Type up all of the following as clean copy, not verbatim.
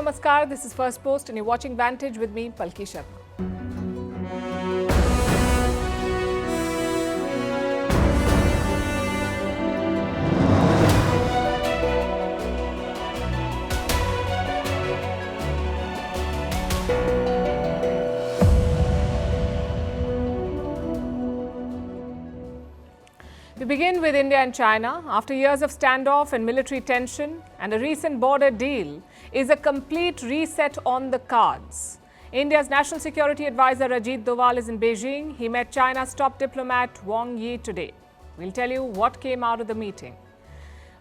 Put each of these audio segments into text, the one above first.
Namaskar, this is Firstpost and you're watching Vantage with me, Palki Sharma. We begin with India and China. After years of standoff and military tension and a recent border deal, is a complete reset on the cards. India's National Security Advisor Ajit Doval is in Beijing. He met China's top diplomat Wang Yi today. We'll tell you what came out of the meeting.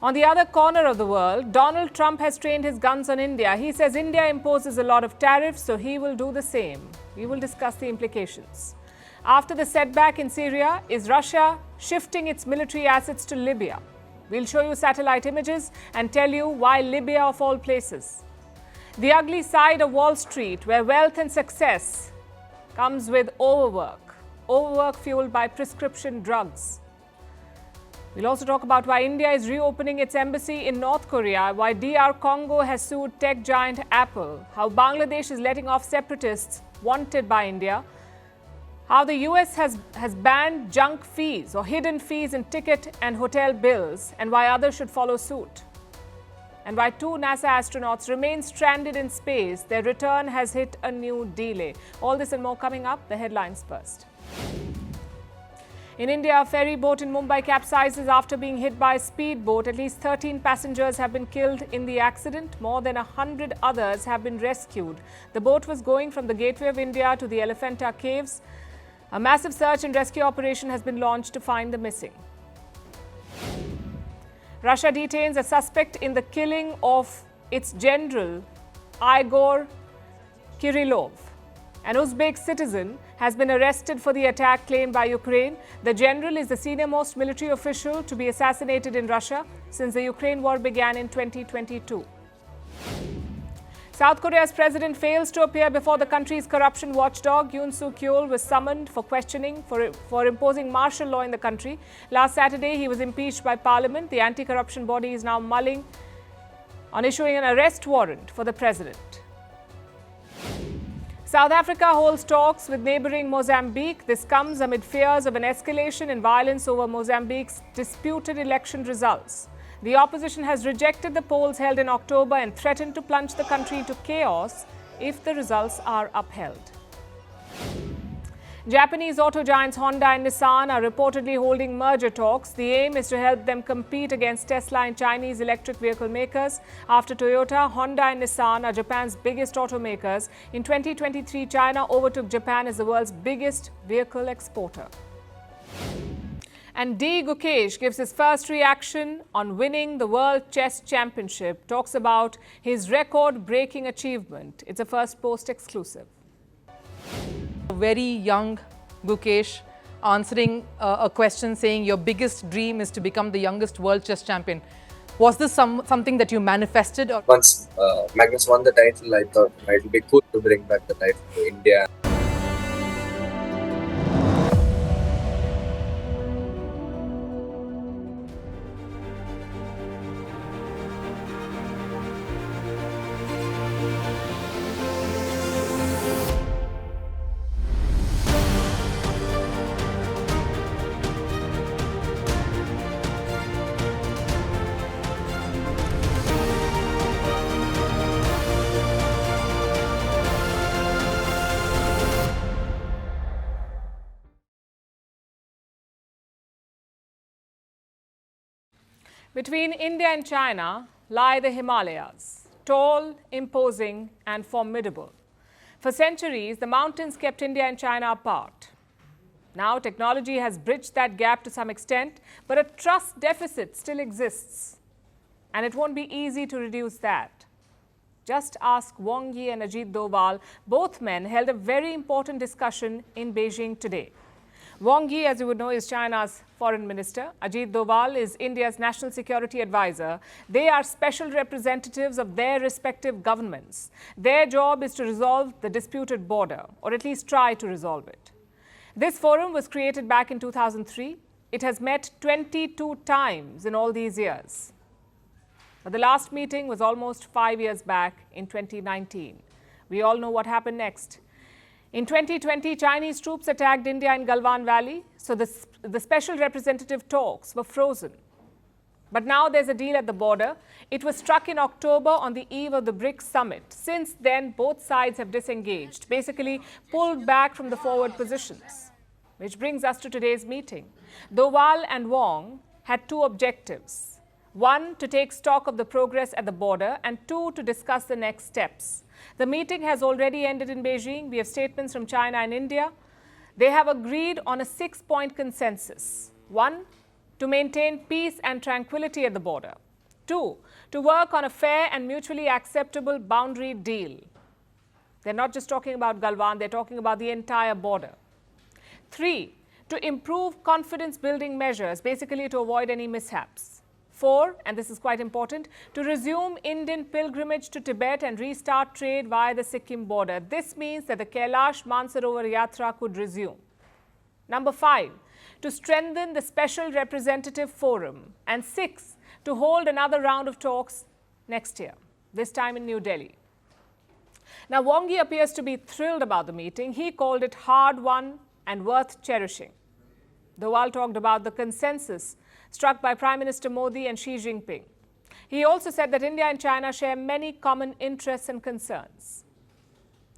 On the other corner of the world, Donald Trump has trained his guns on India. He says India imposes a lot of tariffs, so he will do the same. We will discuss the implications. After the setback in Syria, is Russia shifting its military assets to Libya? We'll show you satellite images and tell you why Libya of all places. The ugly side of Wall Street, where wealth and success comes with overwork fueled by prescription drugs. We'll also talk about why India is reopening its embassy in North Korea, why DR Congo has sued tech giant Apple, how Bangladesh is letting off separatists wanted by India, how the US has banned junk fees or hidden fees in ticket and hotel bills, and why others should follow suit. And why 2 NASA astronauts remain stranded in space. Their return has hit a new delay. All this and more coming up. The headlines first. In India, a ferry boat in Mumbai capsizes after being hit by a speedboat. At least 13 passengers have been killed in the accident. More than 100 others have been rescued. The boat was going from the Gateway of India to the Elephanta Caves. A massive search and rescue operation has been launched to find the missing. Russia detains a suspect in the killing of its general, Igor Kirillov. An Uzbek citizen has been arrested for the attack claimed by Ukraine. The general is the senior-most military official to be assassinated in Russia since the Ukraine war began in 2022. South Korea's president fails to appear before the country's corruption watchdog. Yoon Suk-yeol was summoned for questioning for imposing martial law in the country. Last Saturday, he was impeached by parliament. The anti-corruption body is now mulling on issuing an arrest warrant for the president. South Africa holds talks with neighboring Mozambique. This comes amid fears of an escalation in violence over Mozambique's disputed election results. The opposition has rejected the polls held in October and threatened to plunge the country into chaos if the results are upheld. Japanese auto giants Honda and Nissan are reportedly holding merger talks. The aim is to help them compete against Tesla and Chinese electric vehicle makers. After Toyota, Honda and Nissan are Japan's biggest automakers. In 2023, China overtook Japan as the world's biggest vehicle exporter. And D. Gukesh gives his first reaction on winning the World Chess Championship, talks about his record-breaking achievement. It's a Firstpost exclusive. Very young Gukesh answering a question saying your biggest dream is to become the youngest world chess champion. Was this something that you manifested? Or? Once Magnus won the title, I thought it would be cool to bring back the title to India. Between India and China lie the Himalayas, tall, imposing and formidable. For centuries, the mountains kept India and China apart. Now, technology has bridged that gap to some extent, but a trust deficit still exists. And it won't be easy to reduce that. Just ask Wang Yi and Ajit Doval. Both men held a very important discussion in Beijing today. Wang Yi, as you would know, is China's foreign minister. Ajit Doval is India's national security advisor. They are special representatives of their respective governments. Their job is to resolve the disputed border, or at least try to resolve it. This forum was created back in 2003. It has met 22 times in all these years. But the last meeting was almost 5 years back in 2019. We all know what happened next. In 2020, Chinese troops attacked India in Galwan Valley, so the special representative talks were frozen. But now there's a deal at the border. It was struck in October on the eve of the BRICS summit. Since then, both sides have disengaged, basically pulled back from the forward positions. Which brings us to today's meeting. Doval and Wong had two objectives. One, to take stock of the progress at the border, and two, to discuss the next steps. The meeting has already ended in Beijing. We have statements from China and India. They have agreed on a 6-point consensus. One, to maintain peace and tranquility at the border. Two, to work on a fair and mutually acceptable boundary deal. They're not just talking about Galwan, they're talking about the entire border. Three, to improve confidence-building measures, basically to avoid any mishaps. Four, and this is quite important, to resume Indian pilgrimage to Tibet and restart trade via the Sikkim border. This means that the Kailash Mansarovar Yatra could resume. Number 5, to strengthen the Special Representative Forum. And 6, to hold another round of talks next year, this time in New Delhi. Now, Wang Yi appears to be thrilled about the meeting. He called it hard-won and worth cherishing. Doval talked about the consensus struck by Prime Minister Modi and Xi Jinping. He also said that India and China share many common interests and concerns.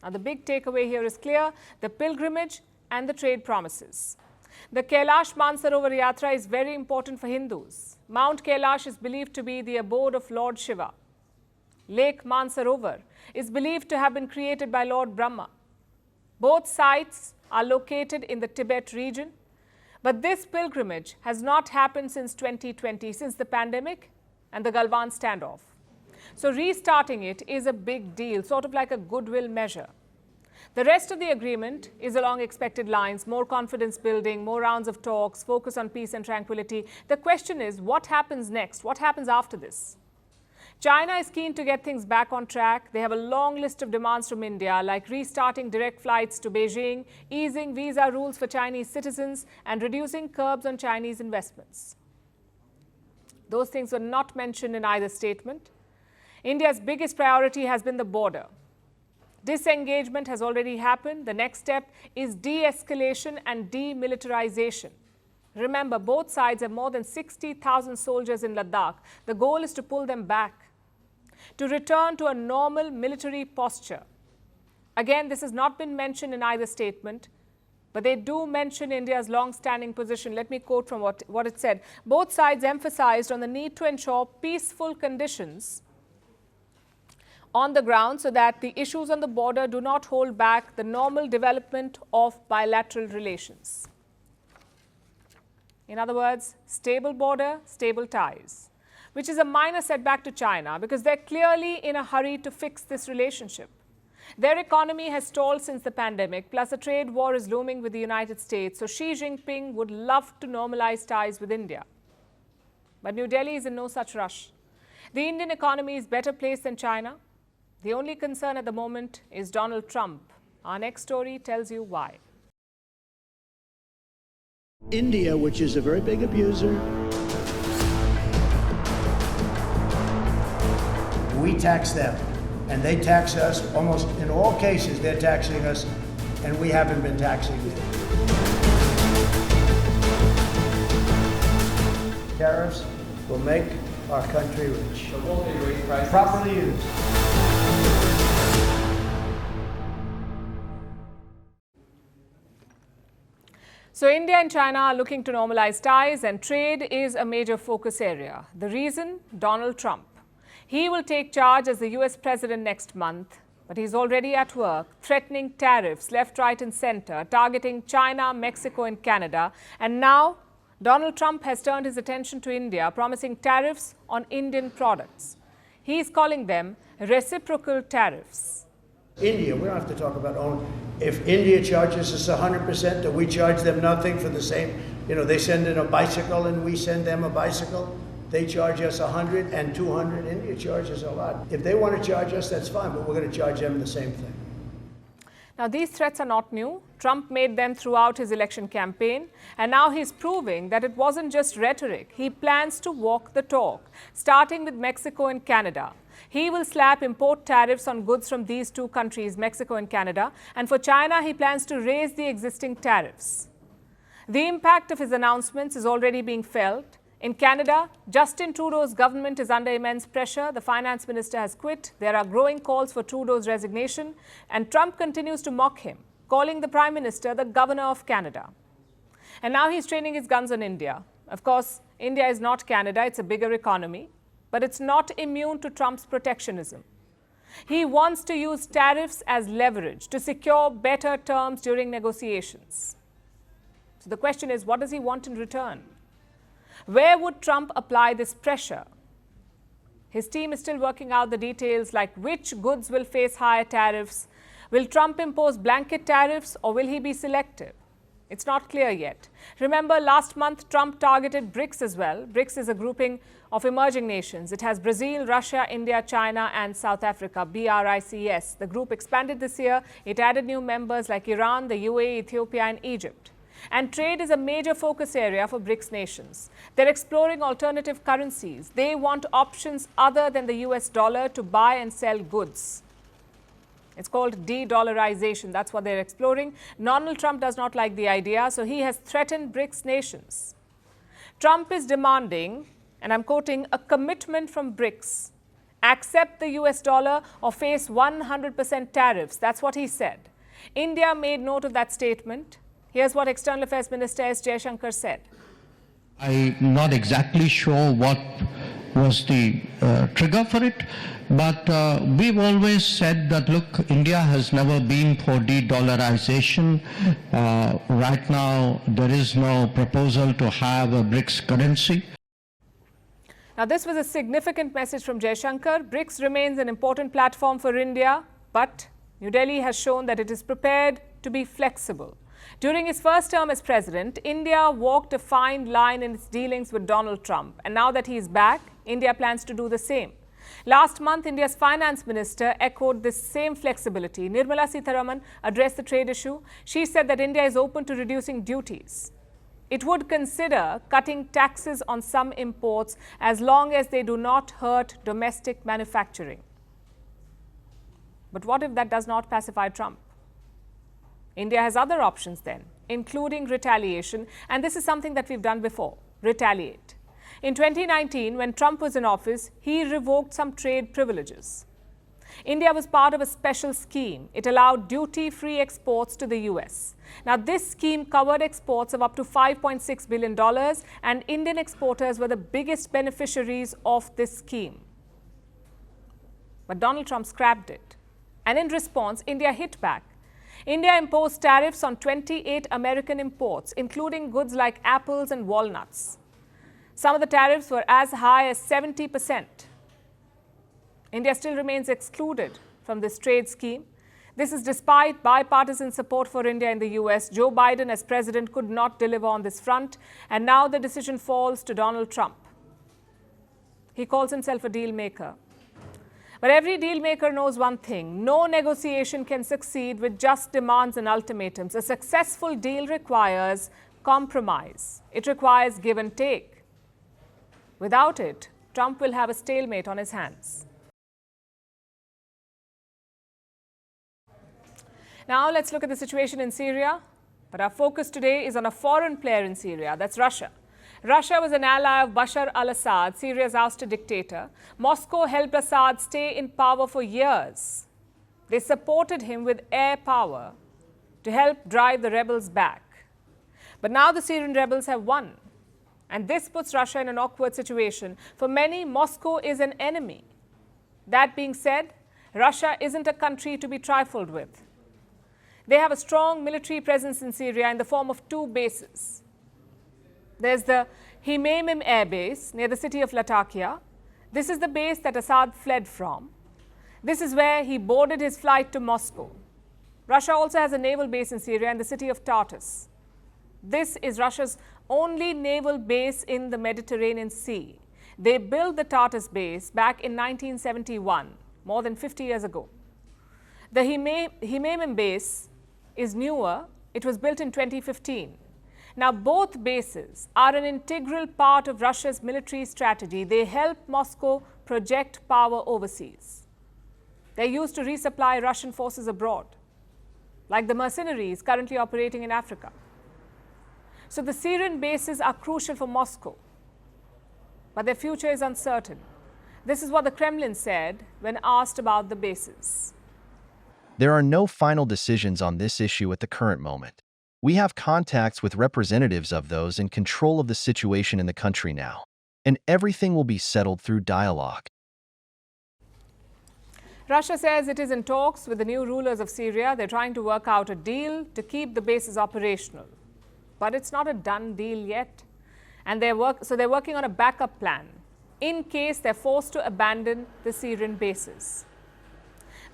Now, the big takeaway here is clear: the pilgrimage and the trade promises. The Kailash Mansarovar Yatra is very important for Hindus. Mount Kailash is believed to be the abode of Lord Shiva. Lake Mansarovar is believed to have been created by Lord Brahma. Both sites are located in the Tibet region. But this pilgrimage has not happened since 2020, since the pandemic and the Galwan standoff. So restarting it is a big deal, sort of like a goodwill measure. The rest of the agreement is along expected lines: more confidence building, more rounds of talks, focus on peace and tranquility. The question is, what happens next? What happens after this? China is keen to get things back on track. They have a long list of demands from India, like restarting direct flights to Beijing, easing visa rules for Chinese citizens, and reducing curbs on Chinese investments. Those things were not mentioned in either statement. India's biggest priority has been the border. Disengagement has already happened. The next step is de-escalation and demilitarization. Remember, both sides have more than 60,000 soldiers in Ladakh. The goal is to pull them back, to return to a normal military posture. Again, this has not been mentioned in either statement, but they do mention India's long-standing position. Let me quote from what it said. Both sides emphasized on the need to ensure peaceful conditions on the ground so that the issues on the border do not hold back the normal development of bilateral relations. In other words, stable border, stable ties, which is a minor setback to China because they're clearly in a hurry to fix this relationship. Their economy has stalled since the pandemic, plus a trade war is looming with the United States, so Xi Jinping would love to normalize ties with India. But New Delhi is in no such rush. The Indian economy is better placed than China. The only concern at the moment is Donald Trump. Our next story tells you why. India, which is a very big abuser. We tax them, and they tax us. Almost in all cases, they're taxing us, and we haven't been taxing them. Tariffs will make our country rich. But won't they raise prices? Properly used. So India and China are looking to normalize ties, and trade is a major focus area. The reason? Donald Trump. He will take charge as the US president next month, but he's already at work threatening tariffs left, right and center, targeting China, Mexico and Canada. And now Donald Trump has turned his attention to India, promising tariffs on Indian products. He's calling them reciprocal tariffs. India, we don't have to talk about own. If India charges us 100%, do we charge them nothing for the same? You know, they send in a bicycle and we send them a bicycle. They charge us 100 and 200. India charges a lot. If they want to charge us, that's fine, but we're going to charge them the same thing. Now, these threats are not new. Trump made them throughout his election campaign, and now he's proving that it wasn't just rhetoric. He plans to walk the talk, starting with Mexico and Canada. He will slap import tariffs on goods from these two countries, Mexico and Canada, and for China, he plans to raise the existing tariffs. The impact of his announcements is already being felt. In Canada, Justin Trudeau's government is under immense pressure. The finance minister has quit. There are growing calls for Trudeau's resignation, and Trump continues to mock him, calling the Prime Minister the Governor of Canada. And now he's training his guns on India. Of course, India is not Canada, it's a bigger economy, but it's not immune to Trump's protectionism. He wants to use tariffs as leverage to secure better terms during negotiations. So the question is, what does he want in return? Where would Trump apply this pressure? His team is still working out the details, like which goods will face higher tariffs. Will Trump impose blanket tariffs, or will he be selective? It's not clear yet. Remember, last month, Trump targeted BRICS as well. BRICS is a grouping of emerging nations. It has Brazil, Russia, India, China, and South Africa, BRICS. The group expanded this year. It added new members like Iran, the UAE, Ethiopia, and Egypt. And trade is a major focus area for BRICS nations. They're exploring alternative currencies. They want options other than the US dollar to buy and sell goods. It's called de-dollarization. That's what they're exploring. Donald Trump does not like the idea, so he has threatened BRICS nations. Trump is demanding, and I'm quoting, a commitment from BRICS. Accept the US dollar or face 100% tariffs. That's what he said. India made note of that statement. Here's what External Affairs Minister S. Jaishankar said. I'm not exactly sure what was the trigger for it, but we've always said that, look, India has never been for de-dollarization. Right now, there is no proposal to have a BRICS currency. Now, this was a significant message from Jaishankar. BRICS remains an important platform for India, but New Delhi has shown that it is prepared to be flexible. During his first term as president, India walked a fine line in its dealings with Donald Trump. And now that he is back, India plans to do the same. Last month, India's finance minister echoed this same flexibility. Nirmala Sitharaman addressed the trade issue. She said that India is open to reducing duties. It would consider cutting taxes on some imports as long as they do not hurt domestic manufacturing. But what if that does not pacify Trump? India has other options then, including retaliation, and this is something that we've done before, retaliate. In 2019, when Trump was in office, he revoked some trade privileges. India was part of a special scheme. It allowed duty-free exports to the US. Now, this scheme covered exports of up to $5.6 billion, and Indian exporters were the biggest beneficiaries of this scheme. But Donald Trump scrapped it. And in response, India hit back. India imposed tariffs on 28 American imports, including goods like apples and walnuts. Some of the tariffs were as high as 70%. India still remains excluded from this trade scheme. This is despite bipartisan support for India in the US. Joe Biden, as president, could not deliver on this front, and now the decision falls to Donald Trump. He calls himself a deal maker. But every deal maker knows one thing: no negotiation can succeed with just demands and ultimatums. A successful deal requires compromise. It requires give and take. Without it, Trump will have a stalemate on his hands. Now let's look at the situation in Syria. But our focus today is on a foreign player in Syria, that's Russia. Russia was an ally of Bashar al-Assad, Syria's ousted dictator. Moscow helped Assad stay in power for years. They supported him with air power to help drive the rebels back. But now the Syrian rebels have won. And this puts Russia in an awkward situation. For many, Moscow is an enemy. That being said, Russia isn't a country to be trifled with. They have a strong military presence in Syria in the form of two bases. There's the Hmeimim Air Base near the city of Latakia. This is the base that Assad fled from. This is where he boarded his flight to Moscow. Russia also has a naval base in Syria in the city of Tartus. This is Russia's only naval base in the Mediterranean Sea. They built the Tartus base back in 1971, more than 50 years ago. The Hmeimim base is newer It was built in 2015. Now, both bases are an integral part of Russia's military strategy. They help Moscow project power overseas. They're used to resupply Russian forces abroad, like the mercenaries currently operating in Africa. So the Syrian bases are crucial for Moscow, but their future is uncertain. This is what the Kremlin said when asked about the bases. There are no final decisions on this issue at the current moment. We have contacts with representatives of those in control of the situation in the country now, and everything will be settled through dialogue. Russia says it is in talks with the new rulers of Syria. They're trying to work out a deal to keep the bases operational. But it's not a done deal yet. And they're working on a backup plan in case they're forced to abandon the Syrian bases.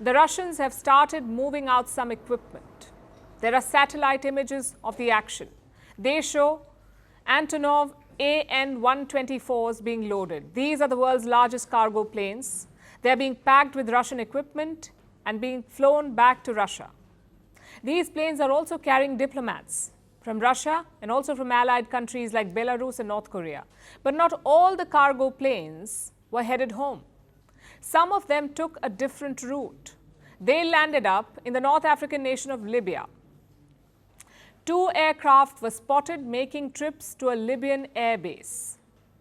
The Russians have started moving out some equipment. There are satellite images of the action. They show Antonov AN-124s being loaded. These are the world's largest cargo planes. They're being packed with Russian equipment and being flown back to Russia. These planes are also carrying diplomats from Russia and also from allied countries like Belarus and North Korea. But not all the cargo planes were headed home. Some of them took a different route. They landed up in the North African nation of Libya. 2 aircraft were spotted making trips to a Libyan airbase.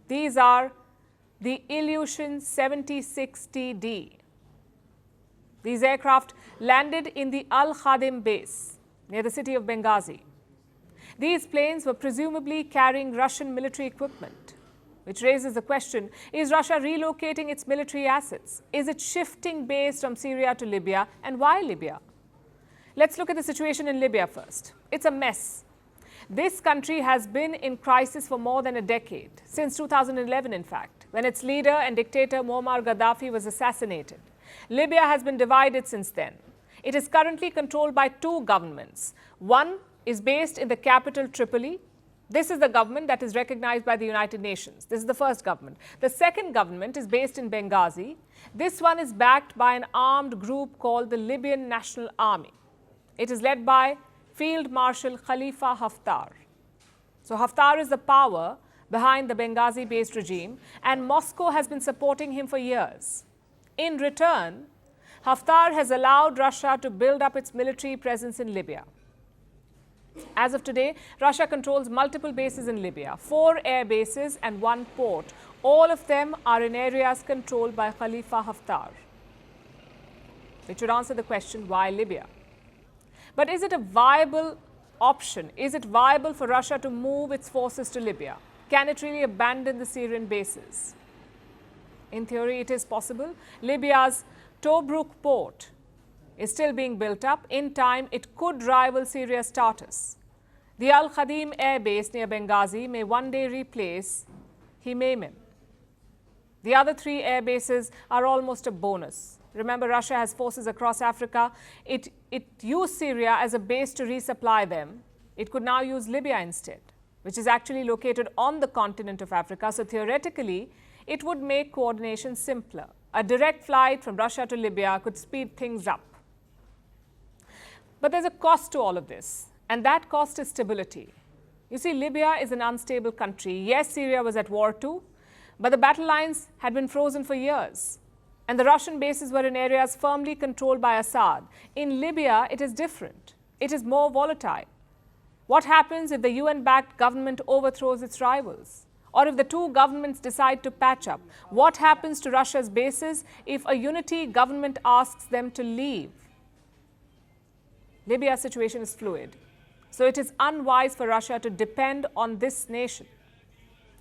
These are the Ilyushin 76TD. These aircraft landed in the Al Khadim base near the city of Benghazi. These planes were presumably carrying Russian military equipment, which raises the question, is Russia relocating its military assets? Is it shifting base from Syria to Libya, and why Libya? Let's look at the situation in Libya first. It's a mess. This country has been in crisis for more than a decade, since 2011 in fact, when its leader and dictator Muammar Gaddafi was assassinated. Libya has been divided since then. It is currently controlled by 2 governments. One is based in the capital Tripoli. This is the government that is recognized by the United Nations. This is the first government. The second government is based in Benghazi. This one is backed by an armed group called the Libyan National Army. It is led by Field Marshal Khalifa Haftar. So Haftar is the power behind the Benghazi-based regime, and Moscow has been supporting him for years. In return, Haftar has allowed Russia to build up its military presence in Libya. As of today, Russia controls multiple bases in Libya, 4 air bases and 1 port. All of them are in areas controlled by Khalifa Haftar. Which should answer the question, why Libya? But is it a viable option? Is it viable for Russia to move its forces to Libya? Can it really abandon the Syrian bases? In theory, it is possible. Libya's Tobruk port is still being built up. In time, it could rival Syria's Tartus. The Al Khadim air base near Benghazi may one day replace Himeiim. The other 3 air bases are almost a bonus. Remember, Russia has forces across Africa. It used Syria as a base to resupply them. It could now use Libya instead, which is actually located on the continent of Africa. So theoretically, it would make coordination simpler. A direct flight from Russia to Libya could speed things up. But there's a cost to all of this, and that cost is stability. You see, Libya is an unstable country. Yes, Syria was at war too, but the battle lines had been frozen for years. And the Russian bases were in areas firmly controlled by Assad. In Libya, it is different. It is more volatile. What happens if the UN-backed government overthrows its rivals? Or if the 2 governments decide to patch up? What happens to Russia's bases if a unity government asks them to leave? Libya's situation is fluid. So it is unwise for Russia to depend on this nation.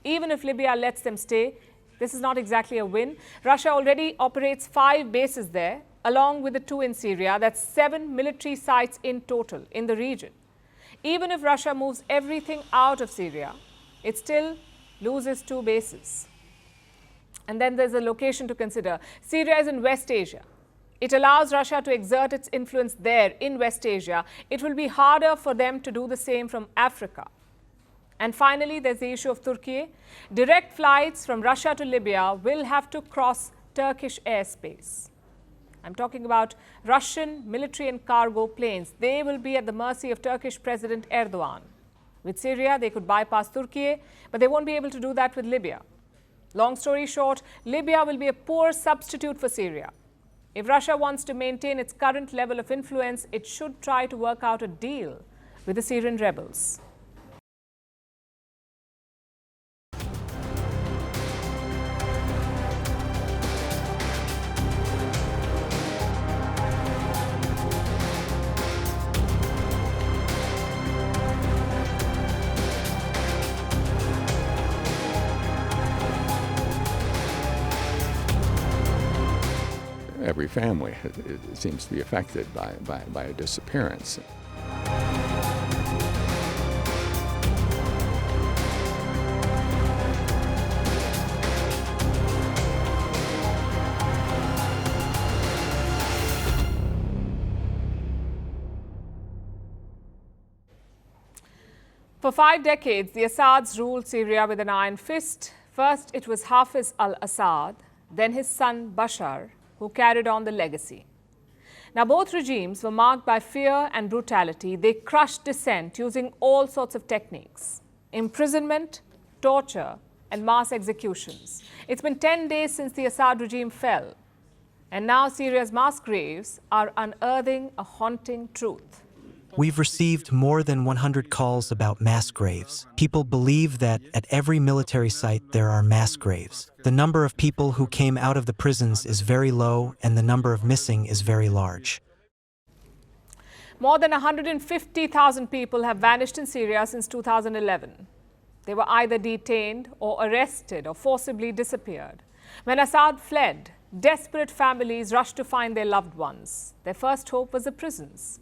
Even if Libya lets them stay, this is not exactly a win. Russia already operates 5 bases there, along with the 2 in Syria. That's 7 military sites in total in the region. Even if Russia moves everything out of Syria, it still loses 2 bases. And then there's a location to consider. Syria is in West Asia. It allows Russia to exert its influence there in West Asia. It will be harder for them to do the same from Africa. And finally, there's the issue of Turkey. Direct flights from Russia to Libya will have to cross Turkish airspace. I'm talking about Russian military and cargo planes. They will be at the mercy of Turkish President Erdogan. With Syria, they could bypass Turkey, but they won't be able to do that with Libya. Long story short, Libya will be a poor substitute for Syria. If Russia wants to maintain its current level of influence, it should try to work out a deal with the Syrian rebels. Every family seems to be affected by a disappearance. For 5 decades, the Assads ruled Syria with an iron fist. First, it was Hafiz al-Assad, then his son Bashar, who carried on the legacy. Now, both regimes were marked by fear and brutality. They crushed dissent using all sorts of techniques: imprisonment, torture, and mass executions. It's been 10 days since the Assad regime fell, and now Syria's mass graves are unearthing a haunting truth. We've received more than 100 calls about mass graves. People believe that at every military site there are mass graves. The number of people who came out of the prisons is very low, and the number of missing is very large. More than 150,000 people have vanished in Syria since 2011. They were either detained or arrested or forcibly disappeared. When Assad fled, desperate families rushed to find their loved ones. Their first hope was the prisons.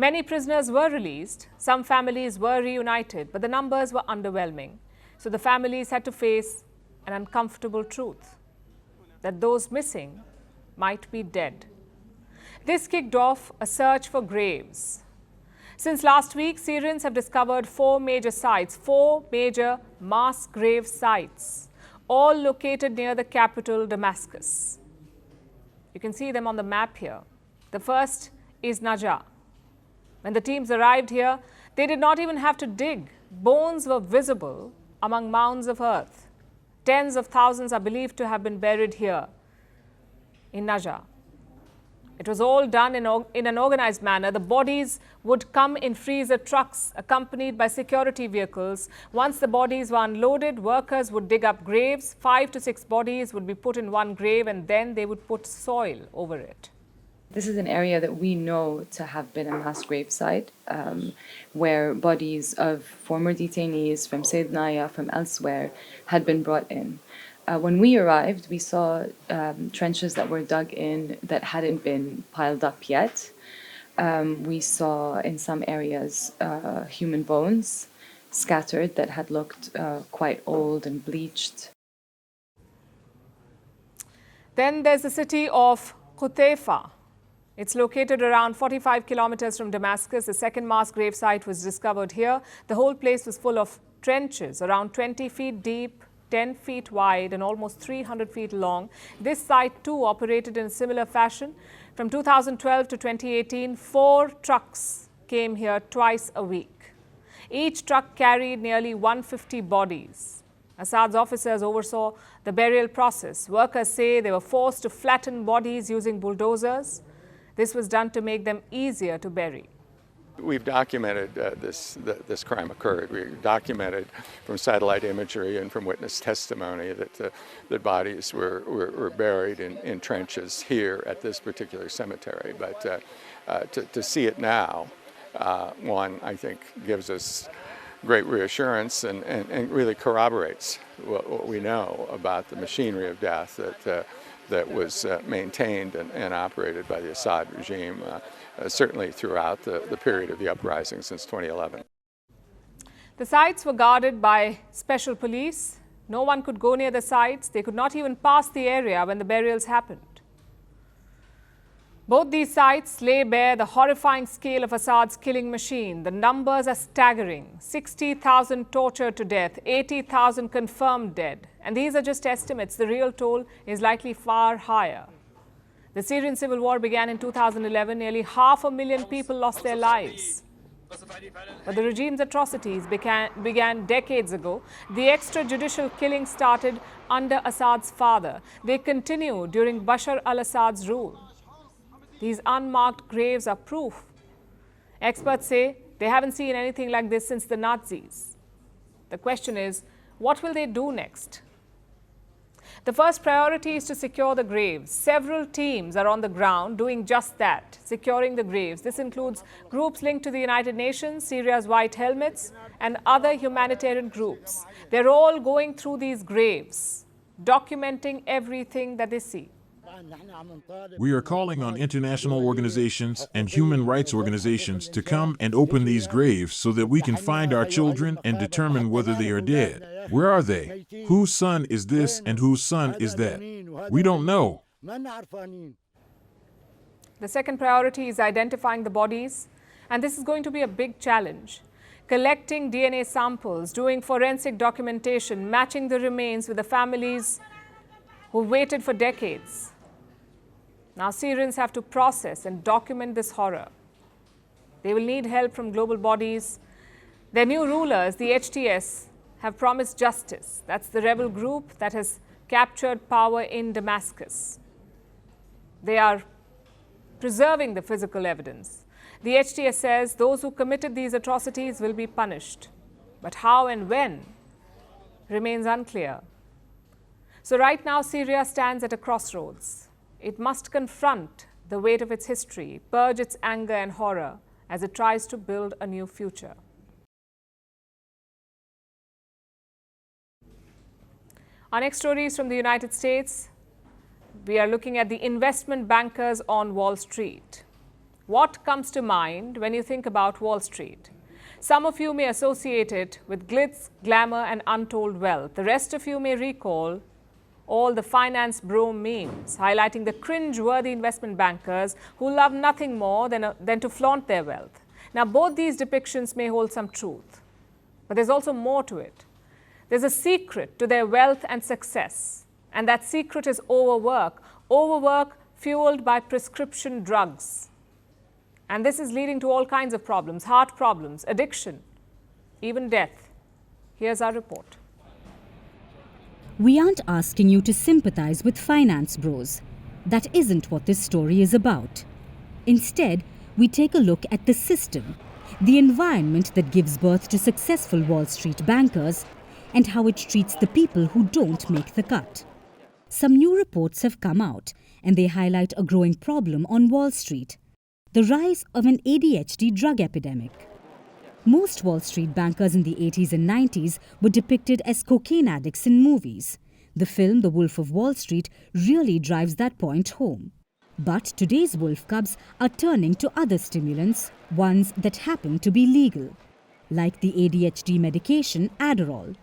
Many prisoners were released, some families were reunited, but the numbers were underwhelming. So the families had to face an uncomfortable truth, that those missing might be dead. This kicked off a search for graves. Since last week, Syrians have discovered 4 major sites, 4 major mass grave sites, all located near the capital, Damascus. You can see them on the map here. The first is Najah. When the teams arrived here, they did not even have to dig. Bones were visible among mounds of earth. Tens of thousands are believed to have been buried here in Najah. It was all done in an organized manner. The bodies would come in freezer trucks accompanied by security vehicles. Once the bodies were unloaded, workers would dig up graves. 5 to 6 bodies would be put in one grave, and then they would put soil over it. This is an area that we know to have been a mass grave site, where bodies of former detainees from Saydnaya, from elsewhere, had been brought in. When we arrived, we saw trenches that were dug in that hadn't been piled up yet. We saw in some areas human bones scattered that had looked quite old and bleached. Then there's the city of Qutayfa. It's located around 45 kilometers from Damascus. The second mass grave site was discovered here. The whole place was full of trenches, around 20 feet deep, 10 feet wide, and almost 300 feet long. This site too operated in a similar fashion. From 2012 to 2018, 4 trucks came here twice a week. Each truck carried nearly 150 bodies. Assad's officers oversaw the burial process. Workers say they were forced to flatten bodies using bulldozers. This was done to make them easier to bury. We've documented this crime occurred. We documented from satellite imagery and from witness testimony that the bodies were buried in trenches here at this particular cemetery. But to see it now, one, I think, gives us great reassurance and really corroborates what we know about the machinery of death that was maintained and operated by the Assad regime, certainly throughout the period of the uprising since 2011. The sites were guarded by special police. No one could go near the sites. They could not even pass the area when the burials happened. Both these sites lay bare the horrifying scale of Assad's killing machine. The numbers are staggering. 60,000 tortured to death, 80,000 confirmed dead. And these are just estimates. The real toll is likely far higher. The Syrian civil war began in 2011. Nearly 500,000 people lost their lives. But the regime's atrocities began decades ago. The extrajudicial killing started under Assad's father. They continued during Bashar al-Assad's rule. These unmarked graves are proof. Experts say they haven't seen anything like this since the Nazis. The question is, what will they do next? The first priority is to secure the graves. Several teams are on the ground doing just that, securing the graves. This includes groups linked to the United Nations, Syria's White Helmets, and other humanitarian groups. They're all going through these graves, documenting everything that they see. We are calling on international organizations and human rights organizations to come and open these graves so that we can find our children and determine whether they are dead. Where are they? Whose son is this and whose son is that? We don't know. The second priority is identifying the bodies, and this is going to be a big challenge. Collecting DNA samples, doing forensic documentation, matching the remains with the families who waited for decades. Now Syrians have to process and document this horror. They will need help from global bodies. Their new rulers, the HTS, have promised justice. That's the rebel group that has captured power in Damascus. They are preserving the physical evidence. The HTS says those who committed these atrocities will be punished. But how and when remains unclear. So right now, Syria stands at a crossroads. It must confront the weight of its history, purge its anger and horror as it tries to build a new future. Our next story is from the United States. We are looking at the investment bankers on Wall Street. What comes to mind when you think about Wall Street? Some of you may associate it with glitz, glamour, and untold wealth. The rest of you may recall all the finance bro memes highlighting the cringe-worthy investment bankers who love nothing more than to flaunt their wealth. Now, both these depictions may hold some truth, but there's also more to it. There's a secret to their wealth and success, and that secret is overwork fueled by prescription drugs. And this is leading to all kinds of problems, heart problems, addiction, even death. Here's our report. We aren't asking you to sympathize with finance bros. That isn't what this story is about. Instead, we take a look at the system, the environment that gives birth to successful Wall Street bankers, and how it treats the people who don't make the cut. Some new reports have come out, and they highlight a growing problem on Wall Street: the rise of an ADHD drug epidemic. Most Wall Street bankers in the 80s and 90s were depicted as cocaine addicts in movies. The film The Wolf of Wall Street really drives that point home. But today's wolf cubs are turning to other stimulants, ones that happen to be legal, like the ADHD medication Adderall.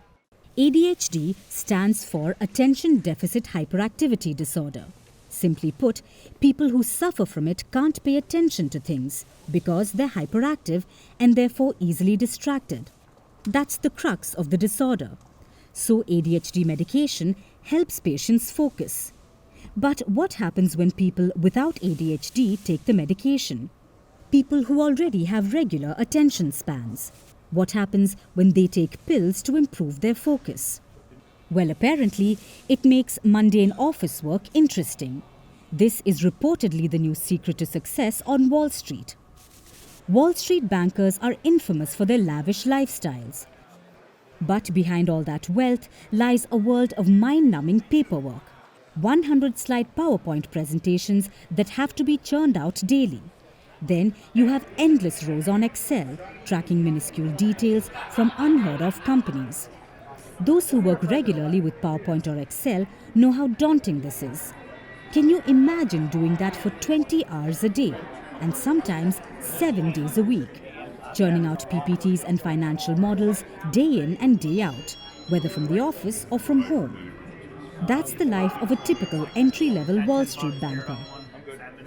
ADHD stands for Attention Deficit Hyperactivity Disorder. Simply put, people who suffer from it can't pay attention to things because they're hyperactive and therefore easily distracted. That's the crux of the disorder. So ADHD medication helps patients focus. But what happens when people without ADHD take the medication? People who already have regular attention spans. What happens when they take pills to improve their focus? Well, apparently, it makes mundane office work interesting. This is reportedly the new secret to success on Wall Street. Wall Street bankers are infamous for their lavish lifestyles. But behind all that wealth lies a world of mind-numbing paperwork. 100-slide PowerPoint presentations that have to be churned out daily. Then you have endless rows on Excel, tracking minuscule details from unheard-of companies. Those who work regularly with PowerPoint or Excel know how daunting this is. Can you imagine doing that for 20 hours a day, and sometimes 7 days a week? Churning out PPTs and financial models day in and day out, whether from the office or from home. That's the life of a typical entry-level Wall Street banker.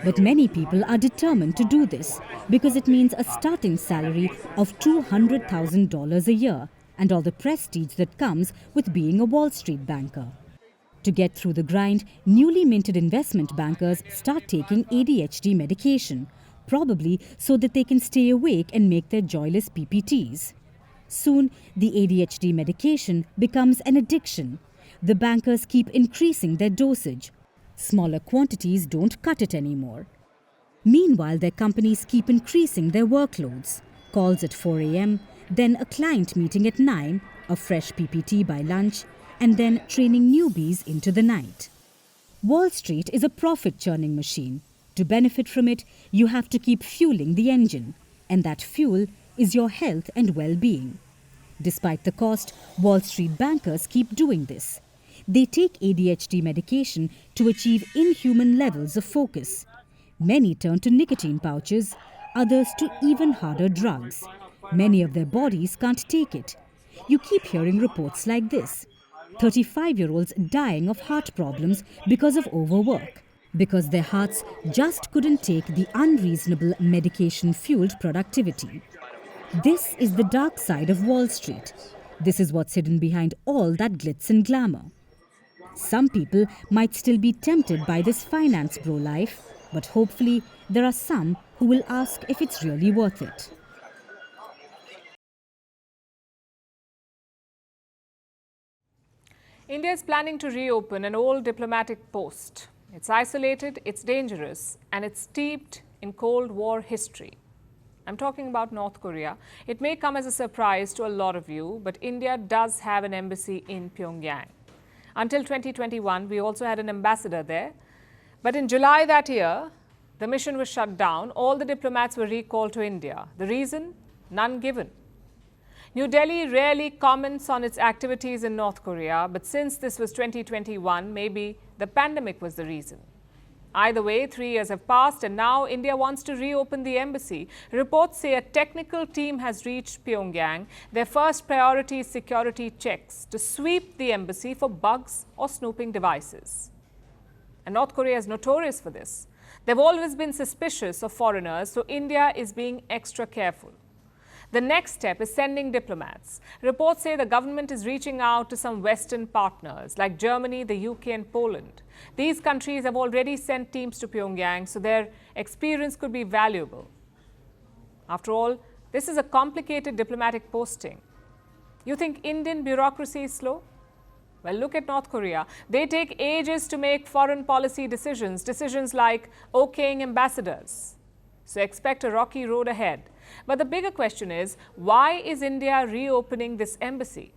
But many people are determined to do this because it means a starting salary of $200,000 a year and all the prestige that comes with being a Wall Street banker. To get through the grind, newly minted investment bankers start taking ADHD medication, probably so that they can stay awake and make their joyless PPTs. Soon, the ADHD medication becomes an addiction. The bankers keep increasing their dosage. Smaller quantities don't cut it anymore. Meanwhile, their companies keep increasing their workloads. Calls at 4 a.m., then a client meeting at 9, a fresh PPT by lunch, and then training newbies into the night. Wall Street is a profit-churning machine. To benefit from it, you have to keep fueling the engine, and that fuel is your health and well-being. Despite the cost, Wall Street bankers keep doing this. They take ADHD medication to achieve inhuman levels of focus. Many turn to nicotine pouches, others to even harder drugs. Many of their bodies can't take it. You keep hearing reports like this. 35-year-olds dying of heart problems because of overwork, because their hearts just couldn't take the unreasonable medication-fueled productivity. This is the dark side of Wall Street. This is what's hidden behind all that glitz and glamour. Some people might still be tempted by this finance bro life, but hopefully there are some who will ask if it's really worth it. India is planning to reopen an old diplomatic post. It's isolated, it's dangerous, and it's steeped in Cold War history. I'm talking about North Korea. It may come as a surprise to a lot of you, but India does have an embassy in Pyongyang. Until 2021, we also had an ambassador there. But in July that year, the mission was shut down. All the diplomats were recalled to India. The reason? None given. New Delhi rarely comments on its activities in North Korea, but since this was 2021, maybe the pandemic was the reason. Either way, 3 years have passed and now India wants to reopen the embassy. Reports say a technical team has reached Pyongyang. Their first priority is security checks to sweep the embassy for bugs or snooping devices. And North Korea is notorious for this. They've always been suspicious of foreigners, so India is being extra careful. The next step is sending diplomats. Reports say the government is reaching out to some Western partners like Germany, the UK and Poland. These countries have already sent teams to Pyongyang, so their experience could be valuable. After all, this is a complicated diplomatic posting. You think Indian bureaucracy is slow? Well, look at North Korea. They take ages to make foreign policy decisions like okaying ambassadors. So expect a rocky road ahead. But the bigger question is, why is India reopening this embassy?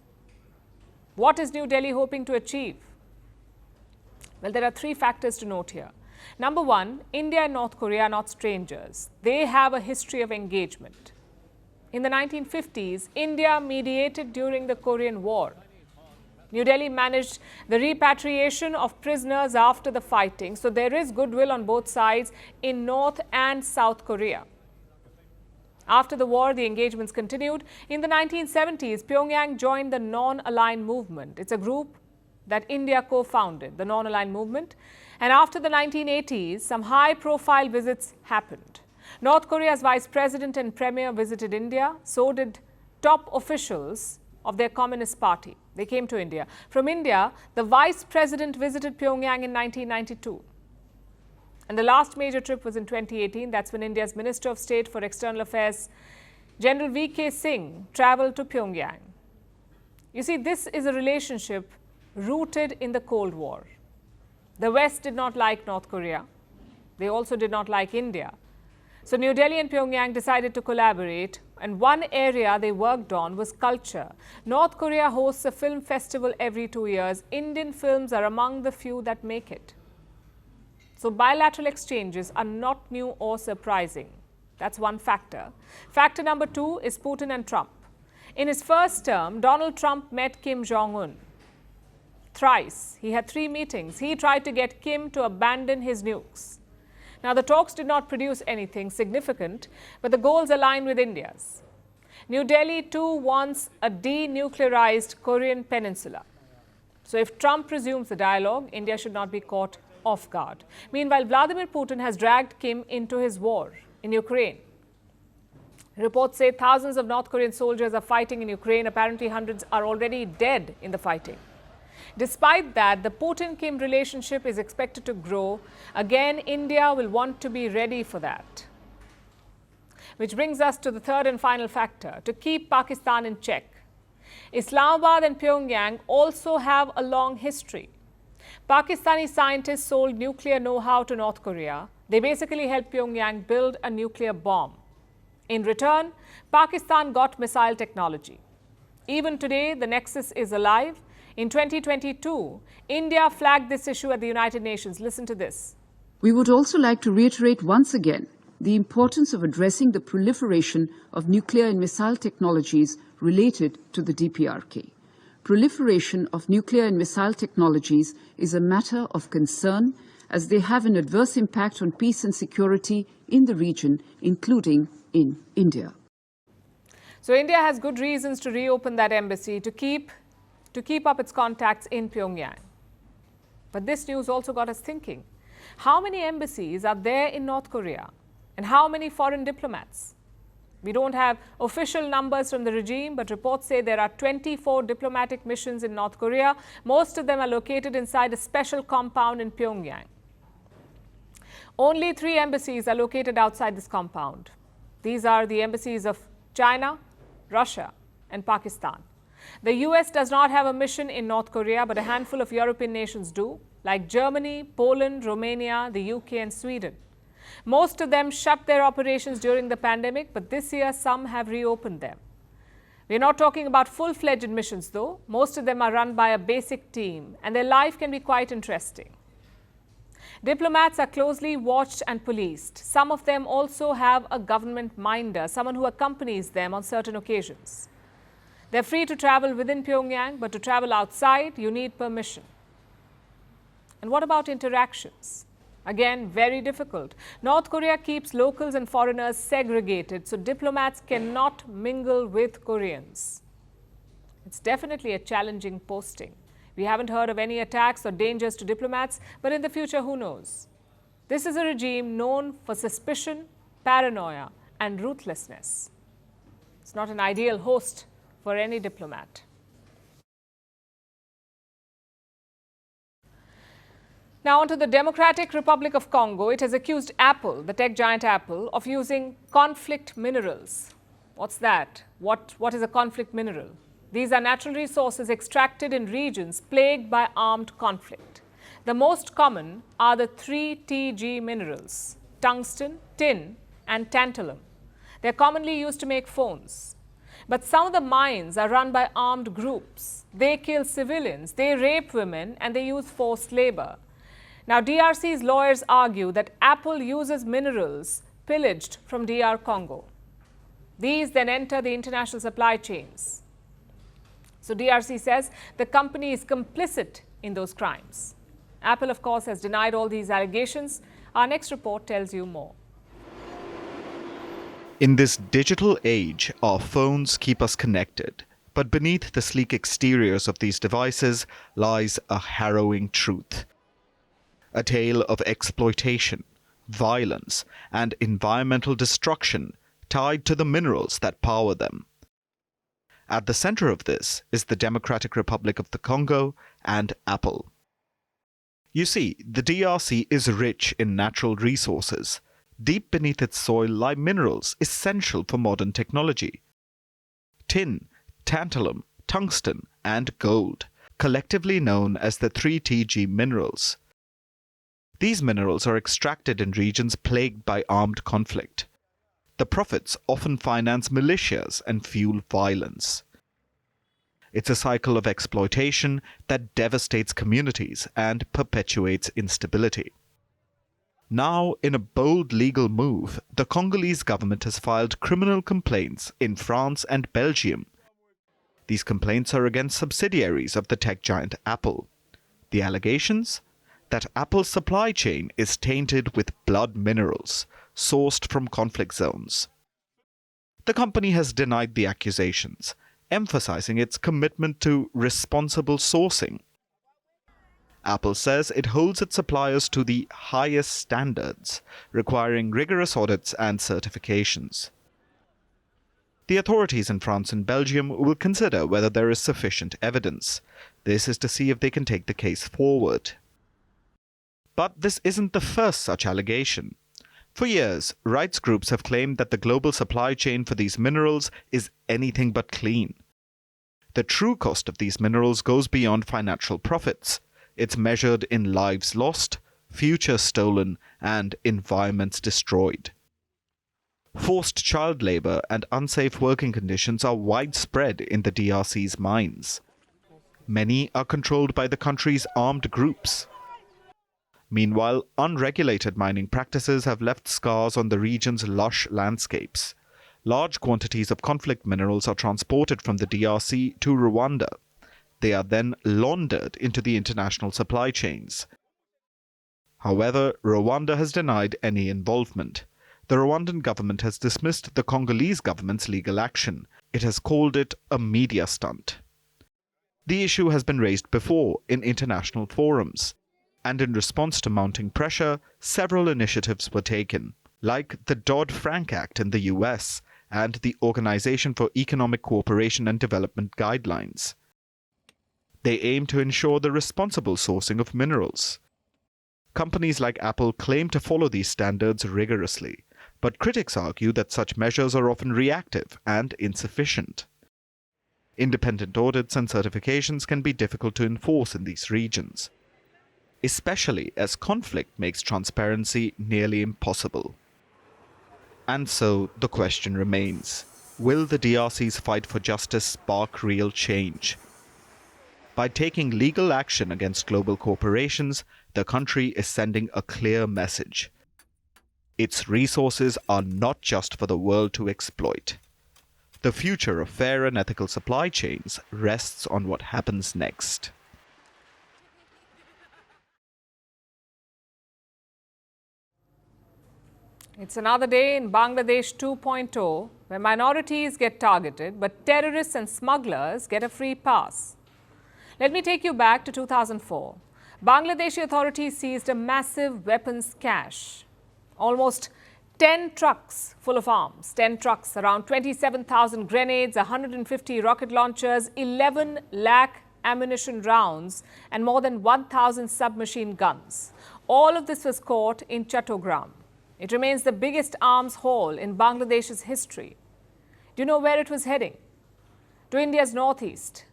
What is New Delhi hoping to achieve? Well, there are 3 factors to note here. Number 1, India and North Korea are not strangers. They have a history of engagement. In the 1950s, India mediated during the Korean War. New Delhi managed the repatriation of prisoners after the fighting, so there is goodwill on both sides in North and South Korea. After the war, the engagements continued. In the 1970s, Pyongyang joined the Non-Aligned Movement. It's a group that India co-founded, the Non-Aligned Movement. And after the 1980s, some high-profile visits happened. North Korea's vice president and premier visited India. So did top officials of their Communist Party. They came to India. From India, the vice president visited Pyongyang in 1992. And the last major trip was in 2018. That's when India's Minister of State for External Affairs, General V.K. Singh, traveled to Pyongyang. You see, this is a relationship rooted in the Cold War. The West did not like North Korea. They also did not like India. So New Delhi and Pyongyang decided to collaborate, and one area they worked on was culture. North Korea hosts a film festival every 2 years. Indian films are among the few that make it. So bilateral exchanges are not new or surprising. That's one factor. Factor number 2 is Putin and Trump. In his first term, Donald Trump met Kim Jong-un. Thrice. He had 3 meetings. He tried to get Kim to abandon his nukes. Now, the talks did not produce anything significant, but the goals aligned with India's. New Delhi, too, wants a denuclearized Korean peninsula. So if Trump resumes the dialogue, India should not be caught off guard. Meanwhile, Vladimir Putin has dragged Kim into his war in Ukraine. Reports say thousands of North Korean soldiers are fighting in Ukraine. Apparently, hundreds are already dead in the fighting. Despite that, the Putin-Kim relationship is expected to grow. Again, India will want to be ready for that. Which brings us to the third and final factor, to keep Pakistan in check. Islamabad and Pyongyang also have a long history. Pakistani scientists sold nuclear know-how to North Korea. They basically helped Pyongyang build a nuclear bomb. In return, Pakistan got missile technology. Even today, the nexus is alive. In 2022, India flagged this issue at the United Nations. Listen to this. We would also like to reiterate once again the importance of addressing the proliferation of nuclear and missile technologies related to the DPRK. Proliferation of nuclear and missile technologies is a matter of concern as they have an adverse impact on peace and security in the region, including in India. So India has good reasons to reopen that embassy to keep up its contacts in Pyongyang. But this news also got us thinking. How many embassies are there in North Korea? And how many foreign diplomats? We don't have official numbers from the regime, but reports say there are 24 diplomatic missions in North Korea. Most of them are located inside a special compound in Pyongyang. Only 3 embassies are located outside this compound. These are the embassies of China, Russia, and Pakistan. The US does not have a mission in North Korea, but a handful of European nations do, like Germany, Poland, Romania, the UK, and Sweden. Most of them shut their operations during the pandemic, but this year some have reopened them. We're not talking about full-fledged missions, though. Most of them are run by a basic team, and their life can be quite interesting. Diplomats are closely watched and policed. Some of them also have a government minder, someone who accompanies them on certain occasions. They're free to travel within Pyongyang, but to travel outside, you need permission. And what about interactions? Again, very difficult. North Korea keeps locals and foreigners segregated, so diplomats cannot mingle with Koreans. It's definitely a challenging posting. We haven't heard of any attacks or dangers to diplomats, but in the future, who knows? This is a regime known for suspicion, paranoia, and ruthlessness. It's not an ideal host for any diplomat. Now on to the Democratic Republic of Congo. It has accused Apple, the tech giant Apple, of using conflict minerals. What's that? What is a conflict mineral? These are natural resources extracted in regions plagued by armed conflict. The most common are the 3 Tg minerals: tungsten, tin, and tantalum. They're commonly used to make phones. But some of the mines are run by armed groups. They kill civilians, they rape women, and they use forced labor. Now, DRC's lawyers argue that Apple uses minerals pillaged from DR Congo. These then enter the international supply chains. So DRC says the company is complicit in those crimes. Apple, of course, has denied all these allegations. Our next report tells you more. In this digital age, our phones keep us connected. But beneath the sleek exteriors of these devices lies a harrowing truth. A tale of exploitation, violence, and environmental destruction tied to the minerals that power them. At the center of this is the Democratic Republic of the Congo and Apple. You see, the DRC is rich in natural resources. Deep beneath its soil lie minerals essential for modern technology. Tin, tantalum, tungsten, and gold, collectively known as the 3 Tg minerals. These minerals are extracted in regions plagued by armed conflict. The profits often finance militias and fuel violence. It's a cycle of exploitation that devastates communities and perpetuates instability. Now, in a bold legal move, the Congolese government has filed criminal complaints in France and Belgium. These complaints are against subsidiaries of the tech giant Apple. The allegations? That Apple's supply chain is tainted with blood minerals sourced from conflict zones. The company has denied the accusations, emphasizing its commitment to responsible sourcing. Apple says it holds its suppliers to the highest standards, requiring rigorous audits and certifications. The authorities in France and Belgium will consider whether there is sufficient evidence. This is to see if they can take the case forward. But this isn't the first such allegation. For years, rights groups have claimed that the global supply chain for these minerals is anything but clean. The true cost of these minerals goes beyond financial profits. It's measured in lives lost, futures stolen, and environments destroyed. Forced child labor and unsafe working conditions are widespread in the DRC's mines. Many are controlled by the country's armed groups. Meanwhile, unregulated mining practices have left scars on the region's lush landscapes. Large quantities of conflict minerals are transported from the DRC to Rwanda. They are then laundered into the international supply chains. However, Rwanda has denied any involvement. The Rwandan government has dismissed the Congolese government's legal action. It has called it a media stunt. The issue has been raised before in international forums, and in response to mounting pressure, several initiatives were taken, like the Dodd-Frank Act in the US and the Organization for Economic Cooperation and Development guidelines. They aim to ensure the responsible sourcing of minerals. Companies like Apple claim to follow these standards rigorously, but critics argue that such measures are often reactive and insufficient. Independent audits and certifications can be difficult to enforce in these regions, especially as conflict makes transparency nearly impossible. And so the question remains, will the DRC's fight for justice spark real change? By taking legal action against global corporations, the country is sending a clear message. Its resources are not just for the world to exploit. The future of fair and ethical supply chains rests on what happens next. It's another day in Bangladesh 2.0, where minorities get targeted, but terrorists and smugglers get a free pass. Let me take you back to 2004. Bangladeshi authorities seized a massive weapons cache. Almost 10 trucks full of arms, 10 trucks, around 27,000 grenades, 150 rocket launchers, 11 lakh ammunition rounds, and more than 1,000 submachine guns. All of this was caught in Chattogram. It remains the biggest arms haul in Bangladesh's history. Do you know where it was heading? To India's northeast,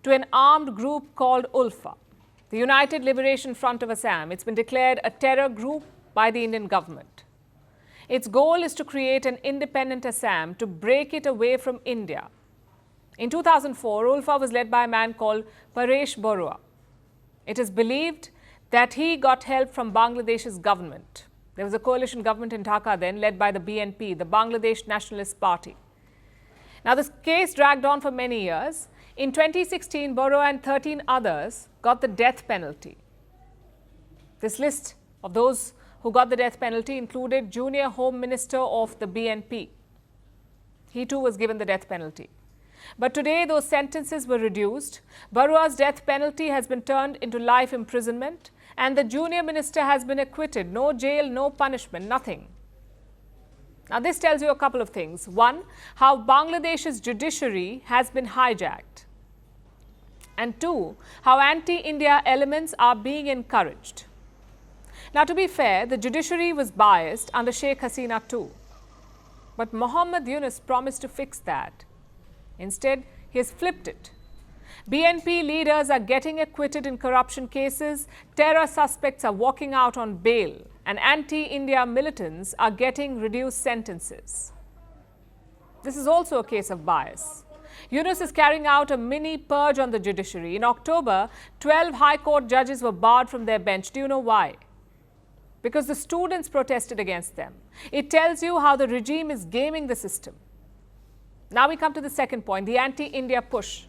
to an armed group called ULFA, the United Liberation Front of Assam. It's been declared a terror group by the Indian government. Its goal is to create an independent Assam to break it away from India. In 2004, ULFA was led by a man called Paresh Barua. It is believed that he got help from Bangladesh's government. There was a coalition government in Dhaka then, led by the BNP, the Bangladesh Nationalist Party. Now, this case dragged on for many years. In 2016, Barua and 13 others got the death penalty. This list of those who got the death penalty included Junior Home Minister of the BNP. He too was given the death penalty. But today those sentences were reduced. Barua's death penalty has been turned into life imprisonment, and the junior minister has been acquitted. No jail, no punishment, nothing. Now this tells you a couple of things. One, how Bangladesh's judiciary has been hijacked. And two, how anti-India elements are being encouraged. Now, to be fair, the judiciary was biased under Sheikh Hasina too. But Mohammed Yunus promised to fix that. Instead, he has flipped it. BNP leaders are getting acquitted in corruption cases, terror suspects are walking out on bail, and anti-India militants are getting reduced sentences. This is also a case of bias. Yunus is carrying out a mini purge on the judiciary. In October, 12 High Court judges were barred from their bench. Do you know why? Because the students protested against them. It tells you how the regime is gaming the system. Now we come to the second point, the anti-India push.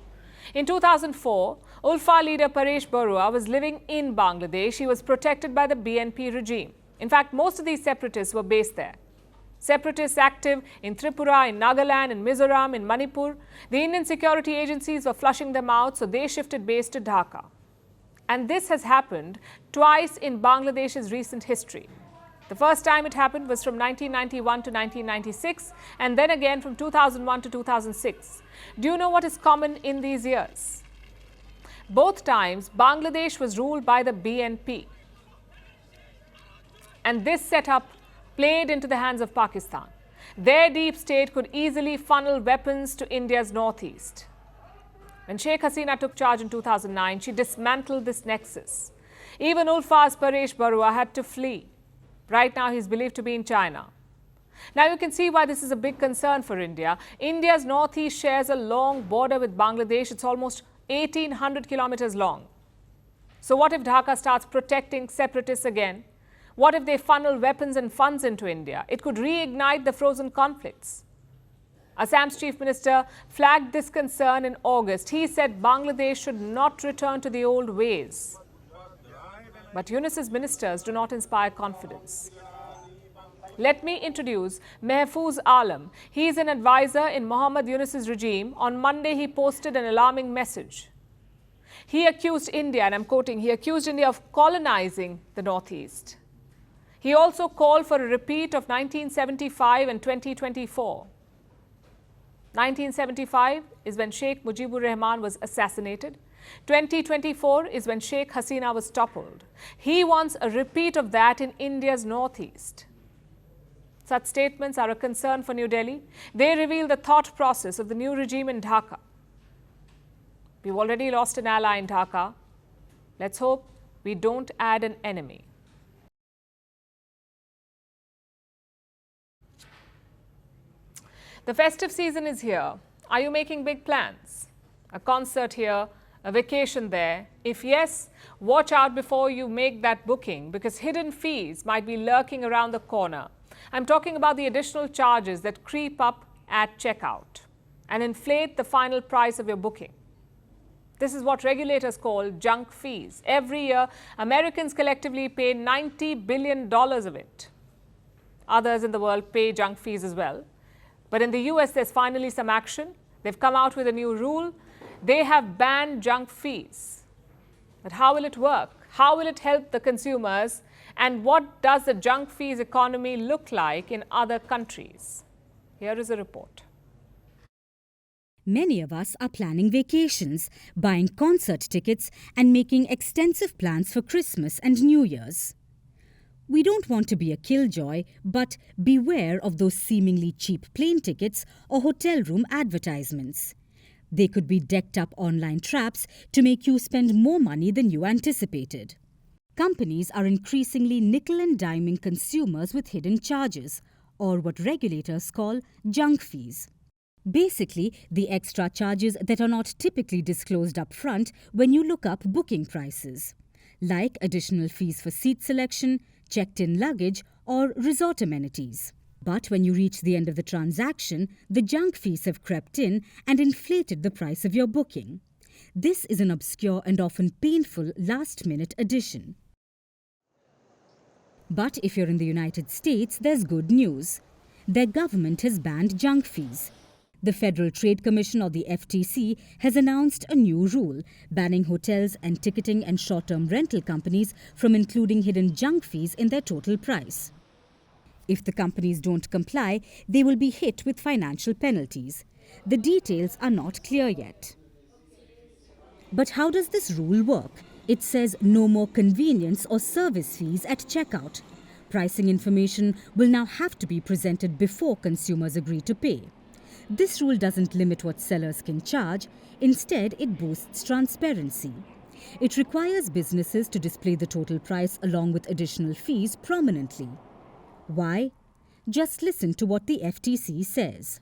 In 2004, ULFA leader Paresh Barua was living in Bangladesh. He was protected by the BNP regime. In fact, most of these separatists were based there. Separatists active in Tripura, in Nagaland, in Mizoram, in Manipur. The Indian security agencies were flushing them out, so they shifted base to Dhaka. And this has happened twice in Bangladesh's recent history. The first time it happened was from 1991 to 1996, and then again from 2001 to 2006. Do you know what is common in these years? Both times, Bangladesh was ruled by the BNP. And this setup played into the hands of Pakistan. Their deep state could easily funnel weapons to India's northeast. When Sheikh Hasina took charge in 2009, she dismantled this nexus. Even Ulfa's Paresh Barua had to flee. Right now, he's believed to be in China. Now, you can see why this is a big concern for India. India's northeast shares a long border with Bangladesh. It's almost 1,800 kilometers long. So what if Dhaka starts protecting separatists again? What if they funnel weapons and funds into India? It could reignite the frozen conflicts. Assam's chief minister flagged this concern in August. He said Bangladesh should not return to the old ways. But Yunus's ministers do not inspire confidence. Let me introduce Mehfooz Alam. He is an advisor in Mohammad Yunus's regime. On Monday, he posted an alarming message. He accused India, and I'm quoting, he accused India of colonizing the Northeast. He also called for a repeat of 1975 and 2024. 1975 is when Sheikh Mujibur Rahman was assassinated. 2024 is when Sheikh Hasina was toppled. He wants a repeat of that in India's northeast. Such statements are a concern for New Delhi. They reveal the thought process of the new regime in Dhaka. We've already lost an ally in Dhaka. Let's hope we don't add an enemy. The festive season is here. Are you making big plans? A concert here, a vacation there? If yes, watch out before you make that booking, because hidden fees might be lurking around the corner. I'm talking about the additional charges that creep up at checkout and inflate the final price of your booking. This is what regulators call junk fees. Every year, Americans collectively pay $90 billion of it. Others in the world pay junk fees as well. But in the US, there's finally some action. They've come out with a new rule. They have banned junk fees. But how will it work? How will it help the consumers? And what does the junk fees economy look like in other countries? Here is a report. Many of us are planning vacations, buying concert tickets, and making extensive plans for Christmas and New Year's. We don't want to be a killjoy, but beware of those seemingly cheap plane tickets or hotel room advertisements. They could be decked up online traps to make you spend more money than you anticipated. Companies are increasingly nickel and diming consumers with hidden charges, or what regulators call junk fees. Basically, the extra charges that are not typically disclosed up front when you look up booking prices, like additional fees for seat selection, checked-in luggage, or resort amenities. But when you reach the end of the transaction, the junk fees have crept in and inflated the price of your booking. This is an obscure and often painful last-minute addition. But if you're in the United States, there's good news. Their government has banned junk fees. The Federal Trade Commission, or the FTC, has announced a new rule banning hotels and ticketing and short-term rental companies from including hidden junk fees in their total price. If the companies don't comply, they will be hit with financial penalties. The details are not clear yet. But how does this rule work? It says no more convenience or service fees at checkout. Pricing information will now have to be presented before consumers agree to pay. This rule doesn't limit what sellers can charge. Instead, it boosts transparency. It requires businesses to display the total price along with additional fees prominently. Why? Just listen to what the FTC says.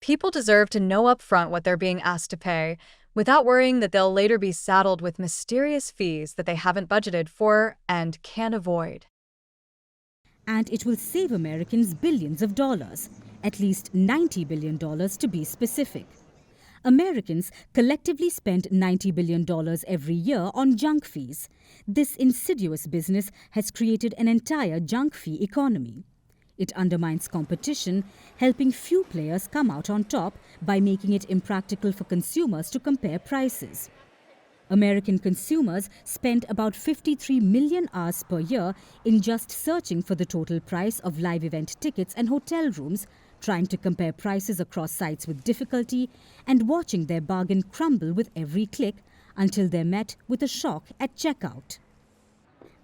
People deserve to know upfront what they're being asked to pay, without worrying that they'll later be saddled with mysterious fees that they haven't budgeted for and can't avoid. And it will save Americans billions of dollars, at least $90 billion to be specific. Americans collectively spend $90 billion every year on junk fees. This insidious business has created an entire junk fee economy. It undermines competition, helping few players come out on top by making it impractical for consumers to compare prices. American consumers spend about 53 million hours per year in just searching for the total price of live event tickets and hotel rooms, trying to compare prices across sites with difficulty and watching their bargain crumble with every click until they're met with a shock at checkout.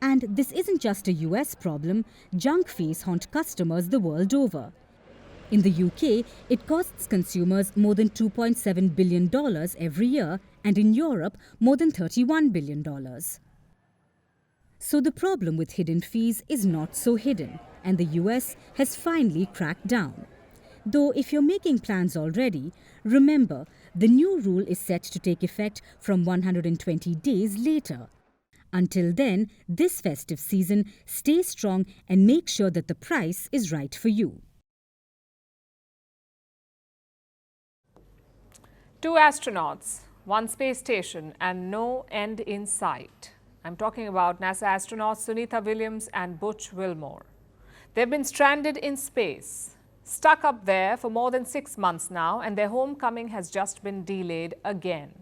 And this isn't just a US problem, junk fees haunt customers the world over. In the UK, it costs consumers more than $2.7 billion every year, and in Europe, more than $31 billion. So the problem with hidden fees is not so hidden, and the US has finally cracked down. Though if you're making plans already, remember, the new rule is set to take effect from 120 days later. Until then, this festive season, stay strong and make sure that the price is right for you. 2 astronauts, 1 space station, and no end in sight. I'm talking about NASA astronauts Sunitha Williams and Butch Wilmore. They've been stranded in space, stuck up there for more than 6 months now, and their homecoming has just been delayed again.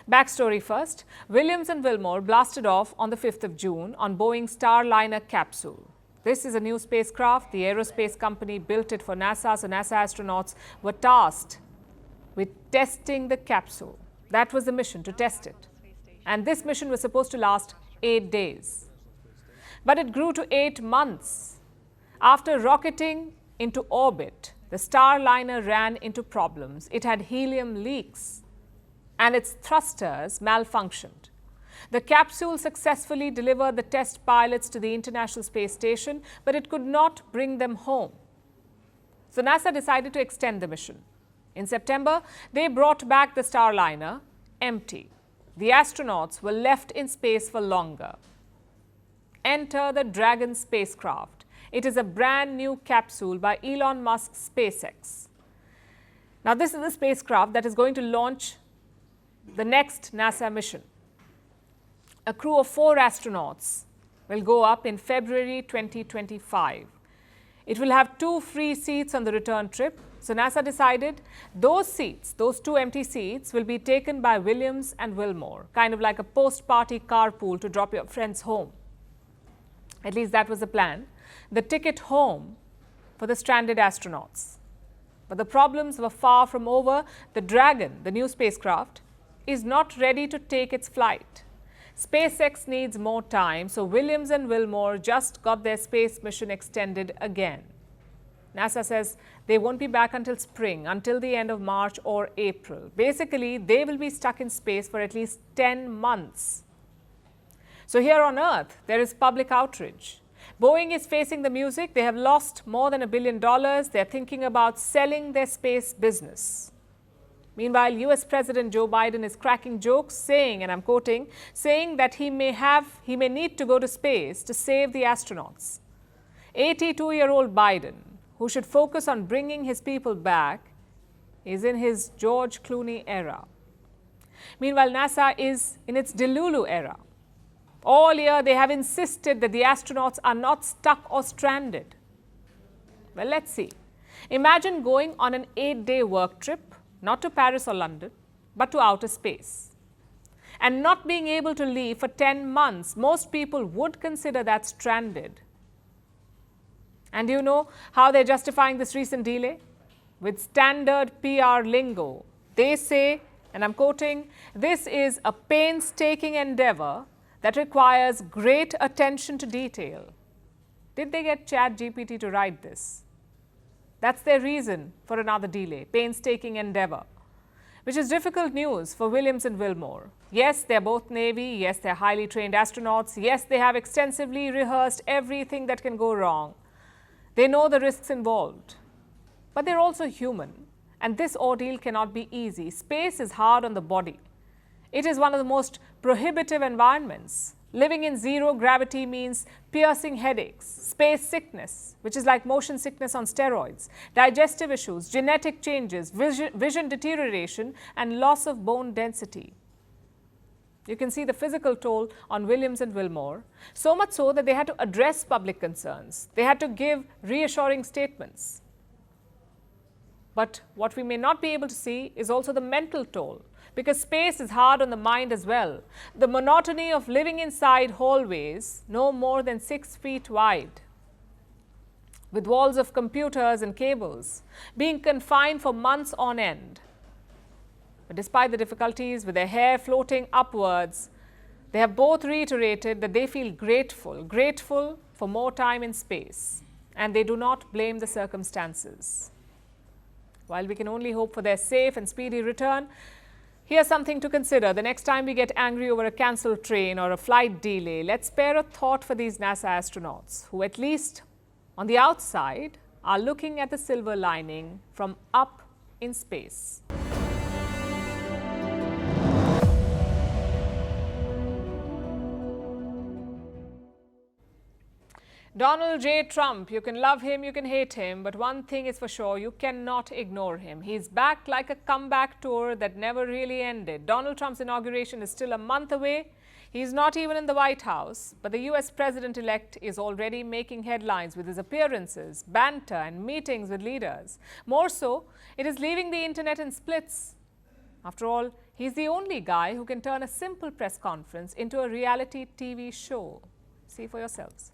Backstory first, Williams and Wilmore blasted off on the 5th of June on Boeing's Starliner capsule. This is a new spacecraft. The aerospace company built it for NASA, so NASA astronauts were tasked with testing the capsule. That was the mission, to test it. And this mission was supposed to last 8 days. But it grew to 8 months. After rocketing into orbit, the Starliner ran into problems. It had helium leaks and its thrusters malfunctioned. The capsule successfully delivered the test pilots to the International Space Station, but it could not bring them home. So NASA decided to extend the mission. In September, they brought back the Starliner empty. The astronauts were left in space for longer. Enter the Dragon spacecraft. It is a brand new capsule by Elon Musk's SpaceX. Now, this is the spacecraft that is going to launch the next NASA mission. A crew of 4 astronauts will go up in February 2025. It will have 2 free seats on the return trip. So NASA decided those seats, those 2 empty seats, will be taken by Williams and Wilmore, kind of like a post-party carpool to drop your friends home. At least that was the plan. The ticket home for the stranded astronauts. But the problems were far from over. The Dragon, the new spacecraft, is not ready to take its flight. SpaceX needs more time, so Williams and Wilmore just got their space mission extended again. NASA says they won't be back until spring, until the end of March or April. Basically, they will be stuck in space for at least 10 months. So here on Earth, there is public outrage. Boeing is facing the music. They have lost more than $1 billion. They're thinking about selling their space business. Meanwhile, US President Joe Biden is cracking jokes, saying, and I'm quoting, saying that he may need to go to space to save the astronauts. 82-year-old Biden, who should focus on bringing his people back, is in his George Clooney era. Meanwhile, NASA is in its Delulu era. All year, they have insisted that the astronauts are not stuck or stranded. Well, let's see. Imagine going on an 8-day work trip, not to Paris or London, but to outer space, and not being able to leave for 10 months. Most people would consider that stranded. And do you know how they're justifying this recent delay? With standard PR lingo. They say, and I'm quoting, "This is a painstaking endeavor that requires great attention to detail." Did they get ChatGPT to write this? That's their reason for another delay, painstaking endeavor, which is difficult news for Williams and Wilmore. Yes, they're both Navy. Yes, they're highly trained astronauts. Yes, they have extensively rehearsed everything that can go wrong. They know the risks involved, but they're also human, and this ordeal cannot be easy. Space is hard on the body. It is one of the most prohibitive environments. Living in zero gravity means piercing headaches, space sickness, which is like motion sickness on steroids, digestive issues, genetic changes, vision deterioration, and loss of bone density. You can see the physical toll on Williams and Wilmore, so much so that they had to address public concerns. They had to give reassuring statements. But what we may not be able to see is also the mental toll, because space is hard on the mind as well. The monotony of living inside hallways no more than 6 feet wide. with walls of computers and cables, being confined for months on end. But despite the difficulties, with their hair floating upwards, they have both reiterated that they feel grateful for more time in space, and they do not blame the circumstances. While we can only hope for their safe and speedy return, here's something to consider. The next time we get angry over a cancelled train or a flight delay, let's spare a thought for these NASA astronauts who, at least on the outside, are looking at the silver lining from up in space. Donald J. Trump, you can love him, you can hate him, but one thing is for sure, you cannot ignore him. He's back like a comeback tour that never really ended. Donald Trump's inauguration is still a month away. He's not even in the White House, but the US president-elect is already making headlines with his appearances, banter and meetings with leaders. More so, it is leaving the internet in splits. After all, he's the only guy who can turn a simple press conference into a reality TV show. See for yourselves.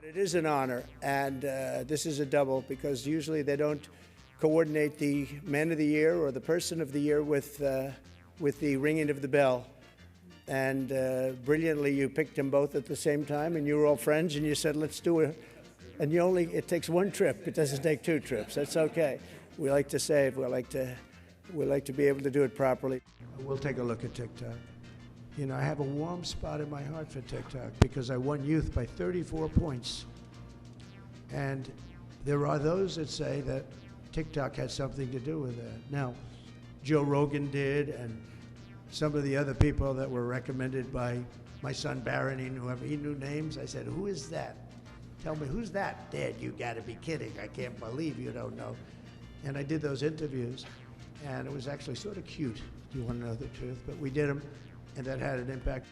It is an honor, and this is a double because usually they don't coordinate the Man of the Year or the Person of the Year with the ringing of the bell. And brilliantly, you picked them both at the same time, and you were all friends, and you said, let's do it. And it takes one trip. It doesn't take two trips. That's okay. We like to save. We like to be able to do it properly. We'll take a look at TikTok. You know, I have a warm spot in my heart for TikTok because I won youth by 34 points. And there are those that say that TikTok had something to do with that. Now, Joe Rogan did, and some of the other people that were recommended by my son Barron and whoever, he knew names. I said, who is that? Tell me, who's that? Dad, you gotta be kidding. I can't believe you don't know. And I did those interviews, and it was actually sort of cute, if you want to know the truth, but we did them. And that had an impact.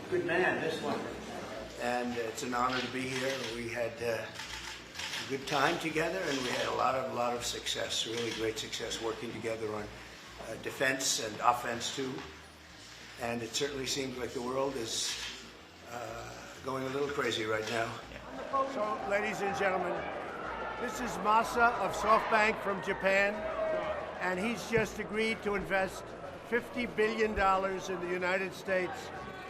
Good man, this one. And it's an honor to be here. We had a good time together, and we had a lot of success, really great success working together on defense and offense too. And it certainly seems like the world is going a little crazy right now. So, ladies and gentlemen, this is Masa of SoftBank from Japan, and he's just agreed to invest $50 billion in the United States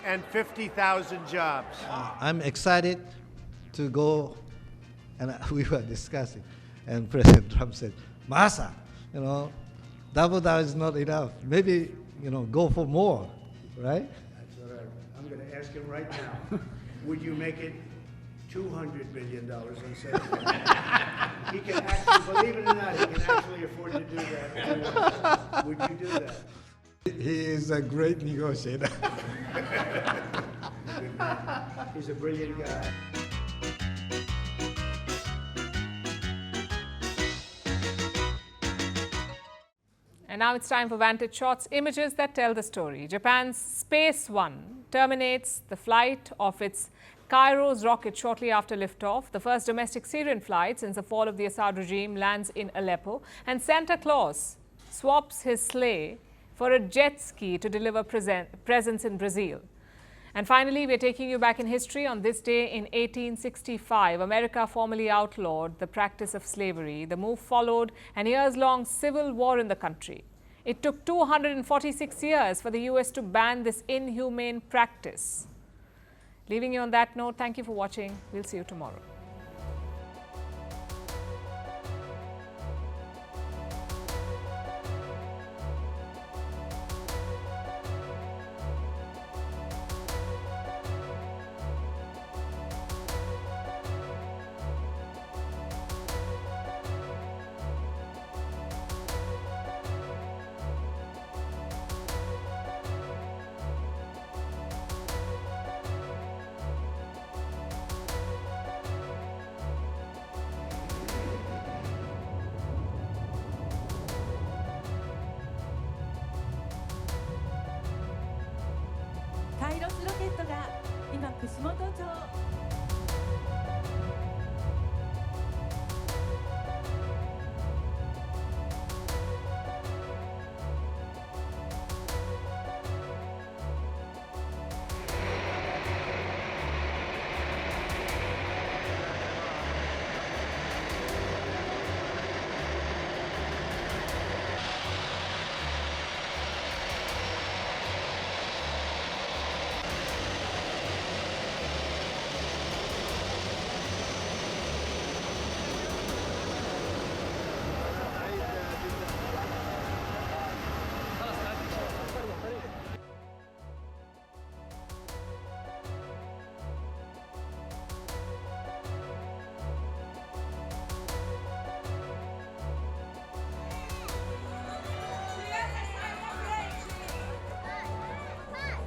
and 50,000 jobs. I'm excited to go, and we were discussing, and President Trump said, Masa, double down is not enough. Maybe, go for more, right? That's what I'm going to ask him right now. Would you make it $200 billion instead of that? He can actually, believe it or not, he can actually afford to do that. Would you do that? He is a great negotiator. He's a brilliant guy. And now it's time for Vantage Shots, images that tell the story. Japan's Space One terminates the flight of its Kairos rocket shortly after liftoff. The first domestic Syrian flight since the fall of the Assad regime lands in Aleppo. And Santa Claus swaps his sleigh for a jet ski to deliver presents in Brazil. And finally, we're taking you back in history. On this day in 1865, America formally outlawed the practice of slavery. The move followed an years-long civil war in the country. It took 246 years for the US to ban this inhumane practice. Leaving you on that note, thank you for watching. We'll see you tomorrow.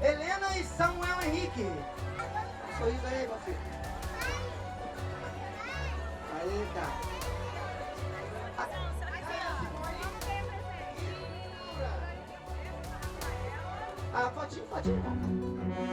Helena e Samuel Henrique. Sorriso aí, meu filho. Aí, tá. Ah, fotinho.